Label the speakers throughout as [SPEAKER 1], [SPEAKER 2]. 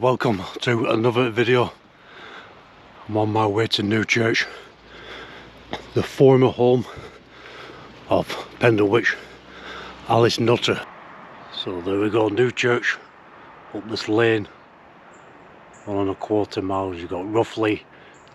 [SPEAKER 1] Welcome to another video. I'm on my way to Newchurch, the former home of Pendlewitch Alice Nutter. So there we go, Newchurch, up this lane, 1¼ miles. You've got roughly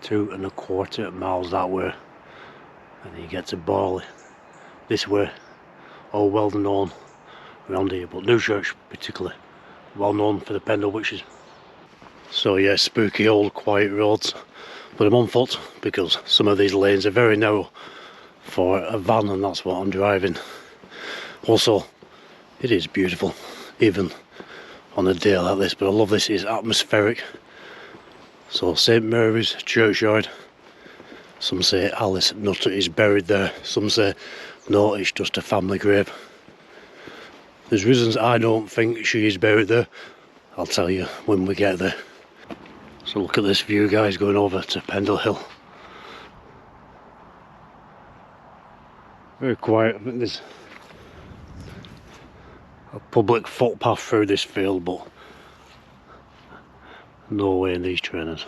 [SPEAKER 1] 2¼ miles that way, and you get to Barley this way, all well known around here, but Newchurch particularly well known for the Pendlewitches. So yeah, spooky old quiet roads, but I'm on foot because some of these lanes are very narrow for a van, and that's what I'm driving. Also, it is beautiful even on a day like this, but I love this, it's atmospheric. So St Mary's churchyard, some say Alice Nutter is buried there, some say no, it's just a family grave. There's reasons I don't think she is buried there, I'll tell you when we get there. So look at this view, guys, going over to Pendlehill. Very quiet. I think there's a public footpath through this field, but no way in these trainers.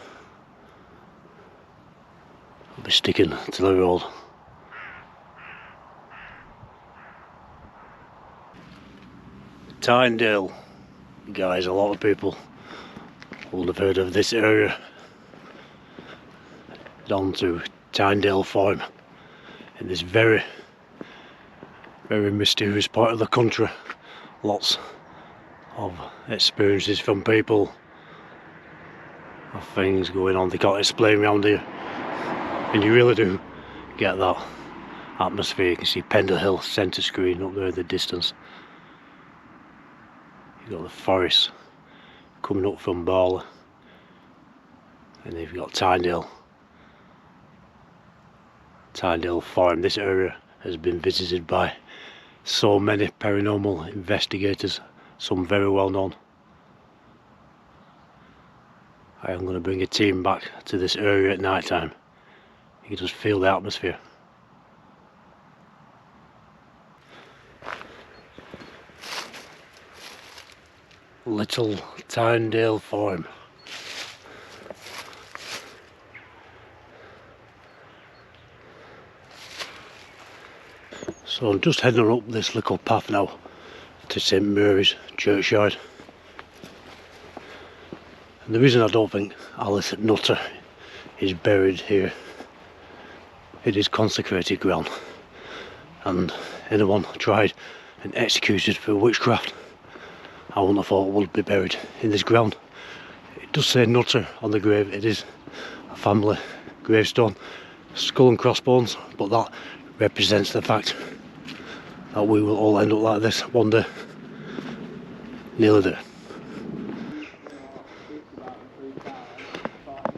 [SPEAKER 1] I'll be sticking to the road. Tynedale, guys, a lot of people will have heard of this area. Down to Tynedale Farm in this very mysterious part of the country. Lots of experiences from people, of things going on they can't explain around here, and you really do get that atmosphere. You can see Pendlehill centre screen up there in the distance. You've got the forest coming up from Barley, and then you've got Tynedale Farm. This area has been visited by so many paranormal investigators, some very well known. I am going to bring a team back to this area at night time. You can just feel the atmosphere. Little Tynedale Farm. So I'm just heading up this little path now to St Mary's churchyard. And the reason I don't think Alice Nutter is buried here, it is consecrated ground, and anyone tried and executed for witchcraft, I wouldn't have thought would be buried in this ground. It does say Nutter on the grave. It is a family gravestone, skull and crossbones, but that represents the fact that we will all end up like this one day, nearly there.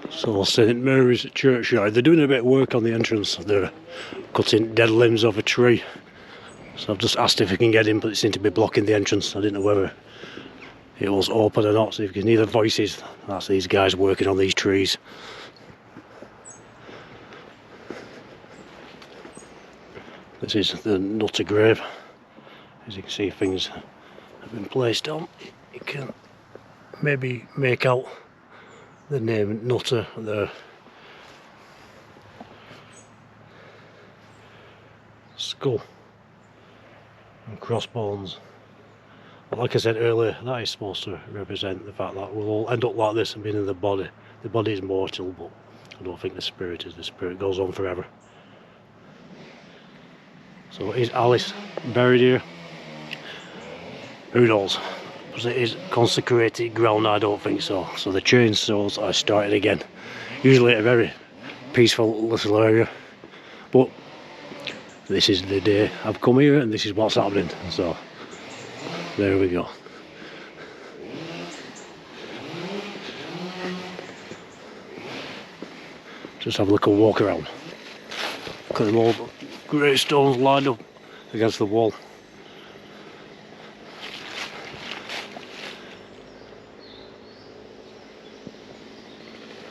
[SPEAKER 1] So St Mary's churchyard, they're doing a bit of work on the entrance. They're cutting dead limbs off a tree, so I've just asked if we can get in, but it seemed to be blocking the entrance. I didn't know whether it was open or not, so if you can hear the voices, that's these guys working on these trees. This is the Nutter grave. As you can see, things have been placed on. You can maybe make out the name Nutter there. Skull and crossbones. But like I said earlier, that is supposed to represent the fact that we'll all end up like this and being in the body. The body is mortal, but I don't think the spirit is. The spirit goes on forever. So is Alice buried here? Who knows? Because it is consecrated ground, I don't think so. So the chainsaws are starting again. Usually a very peaceful little area, but this is the day I've come here and this is what's happening. So there we go. Just have a little walk around. Look at them all grey stones lined up against the wall.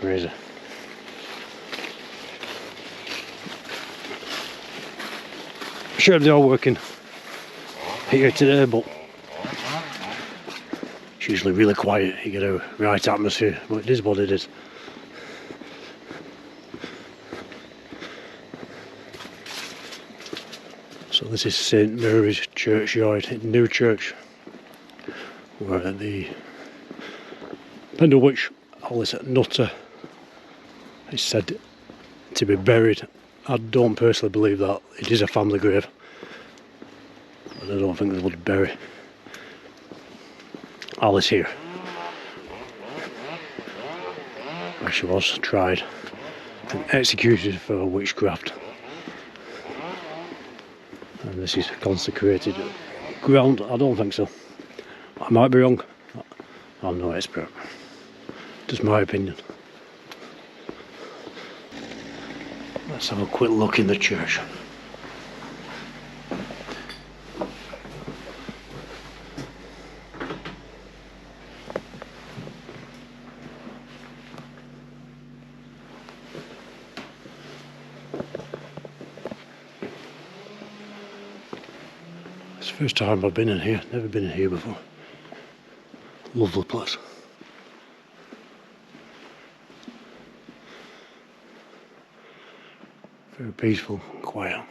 [SPEAKER 1] Crazy. I'm sure they are working here today, but It's usually really quiet, you get a right atmosphere, but it is what it is. So this is St Mary's churchyard in Newchurch, where the Pendle witch Alice Nutter is said to be buried. I don't personally believe that. It is a family grave, but I don't think they would bury Alice here, where she was tried and executed for witchcraft. And this is consecrated ground. I don't think so. I might be wrong. I'm no expert. Just my opinion. Let's have a quick look in the church. It's the first time I've been in here, never been in here before. Lovely place. Very peaceful and quiet.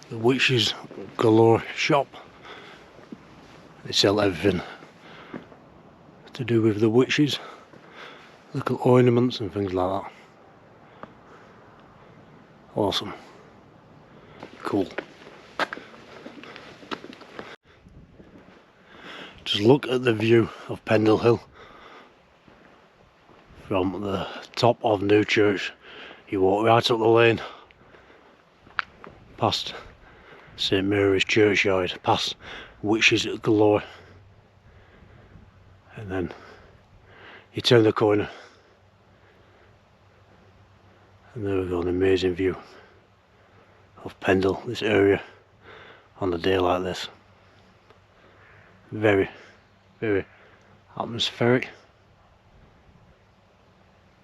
[SPEAKER 1] The Witches Galore shop. They sell everything to do with the witches, little ornaments and things like that. Awesome. Cool. Just look at the view of Pendlehill from the top of Newchurch. You walk right up the lane, past St Mary's churchyard, past Witches Galore, and then you turn the corner and there we go, an amazing view of Pendle, this area, on a day like this. Very, very atmospheric.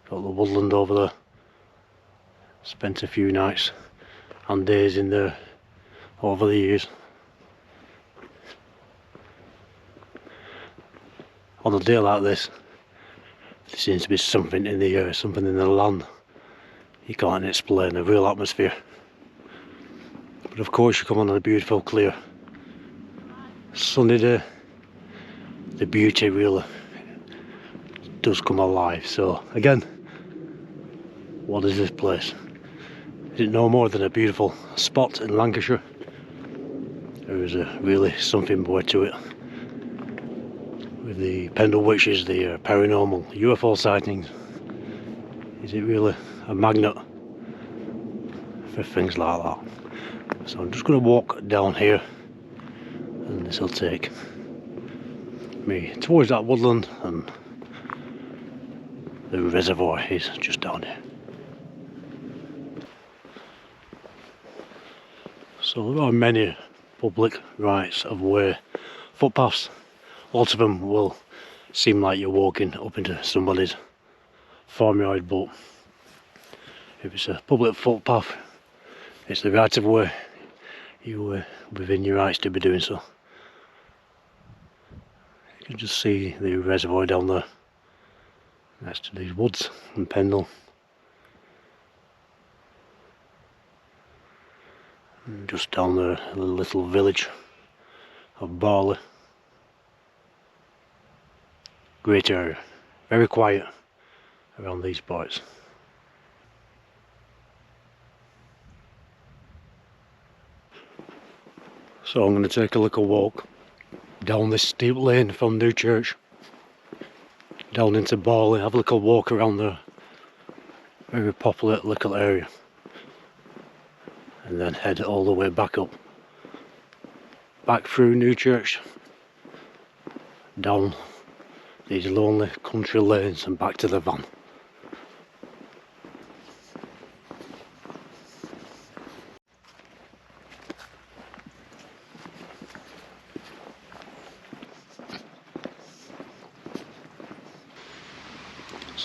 [SPEAKER 1] Got the woodland over there. Spent a few nights and days in there over the years. On a day like this, there seems to be something in the air, something in the land. You can't explain, a real atmosphere. But of course you come on a beautiful, clear, sunny day, the beauty really does come alive. So again, what is this place? Is it no more than a beautiful spot in Lancashire? There is really something more to it. With the Pendlewitches, the paranormal UFO sightings, is it really a magnet for things like that? So I'm just going to walk down here, and this will take me towards that woodland, and the reservoir is just down here. So there are many public rights of way footpaths. Lots of them will seem like you're walking up into somebody's farmyard, but if it's a public footpath, it's the right of way. You within your rights to be doing so. You can just see the reservoir down there next to these woods and Pendle. And just down there, a little village of Barley. Great area, very quiet around these parts. So I'm going to take a little walk down this steep lane from Newchurch down into Barley, have a little walk around the very popular little area, and then head all the way back up, back through Newchurch, down these lonely country lanes and back to the van.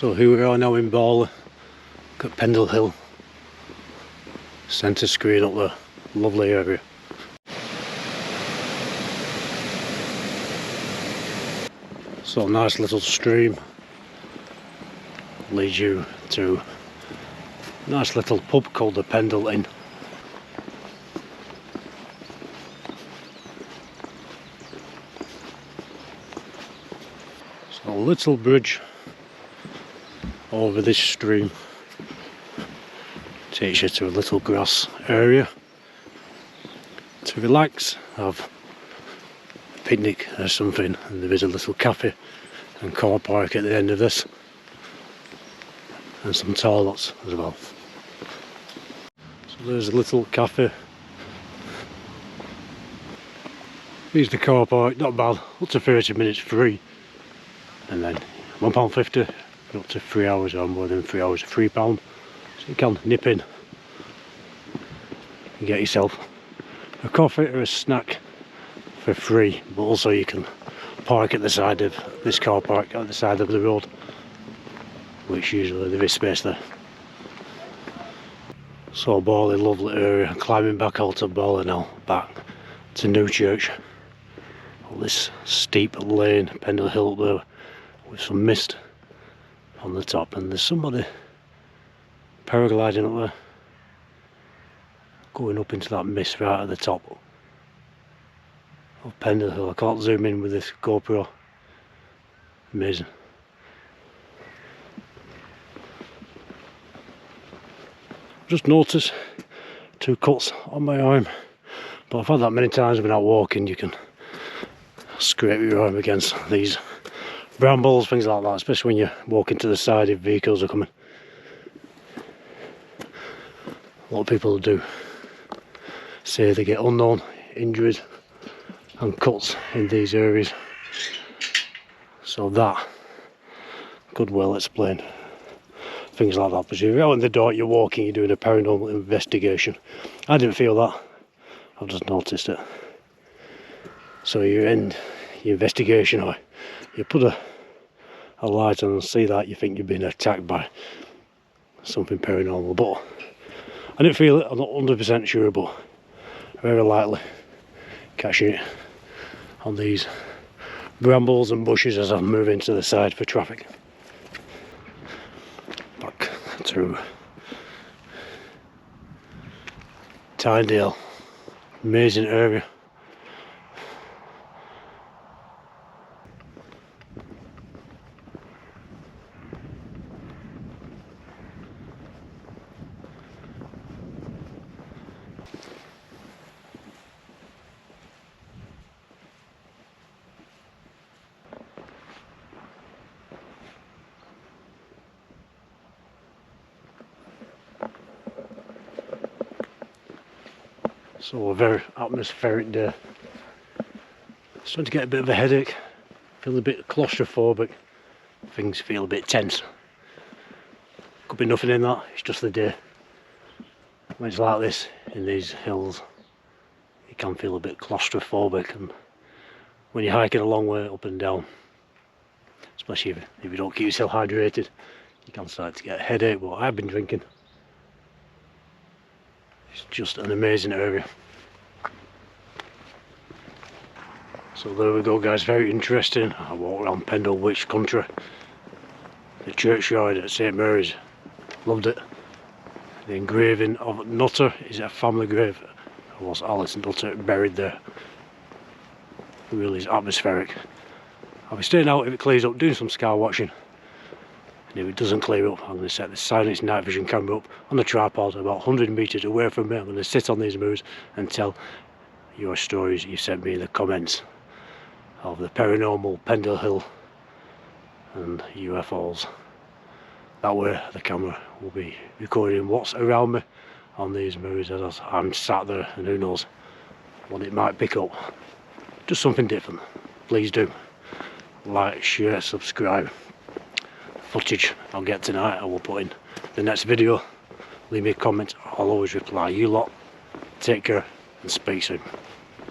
[SPEAKER 1] So here we are now in Barley, got Pendlehill, centre screen up there, lovely area. So nice little stream leads you to a nice little pub called the Pendle Inn. So a little bridge over this stream takes you to a little grass area to relax, have a picnic or something, and there is a little cafe and car park at the end of this, and some toilets as well. So there's a little cafe. Here's the car park, not bad, up to 30 minutes free, and then £1.50 up to 3 hours, or more than 3 hours, £3. So you can nip in and get yourself a coffee or a snack for free, but also you can park at the side of this car park, at the side of the road, which usually there is space there. So Barley, lovely area, climbing back out of Barley now, back to Newchurch. All this steep lane, Pendlehill up there, with some mist on the top, and there's somebody paragliding up there, going up into that mist right at the top of Pendlehill. I can't zoom in with this GoPro. Amazing. Just noticed 2 cuts on my arm, but I've had that many times when out walking. You can scrape your arm against these brambles, things like that, especially when you're walking to the side if vehicles are coming. A lot of people do say they get unknown injuries and cuts in these areas, so that could well explain things like that. But if you're out in the dark, you're walking, you're doing a paranormal investigation. I didn't feel that, I've just noticed it. So you're in your investigation, or you put a light on and see that, you think you've been attacked by something paranormal. But I didn't feel it, I'm not 100% sure, but very likely catching it on these brambles and bushes as I move into the side for traffic. Back to Tynedale, amazing area. So a very atmospheric day. Starting to get a bit of a headache, feel a bit claustrophobic, things feel a bit tense. Could be nothing in that, it's just the day. When it's like this in these hills, you can feel a bit claustrophobic, and when you're hiking a long way up and down, especially if you don't keep yourself hydrated, you can start to get a headache. But I've been drinking. It's just an amazing area. So there we go guys, very interesting. I walked around Pendle Witch Country. The churchyard at St Mary's, loved it. The engraving of Nutter is a family grave. There was Alice Nutter buried there. It really is atmospheric. I'll be staying out if it clears up, doing some sky watching. And if it doesn't clear up, I'm going to set the Silence night vision camera up on the tripod about 100 metres away from me. I'm going to sit on these moves and tell your stories you sent me in the comments of the paranormal, Pendlehill and UFOs. That way the camera will be recording what's around me on these moves as I'm sat there, and who knows what it might pick up. Just something different. Please do like, share, subscribe. Footage I'll get tonight I will put in the next video. Leave me a comment, I'll always reply. You lot take care and speak soon.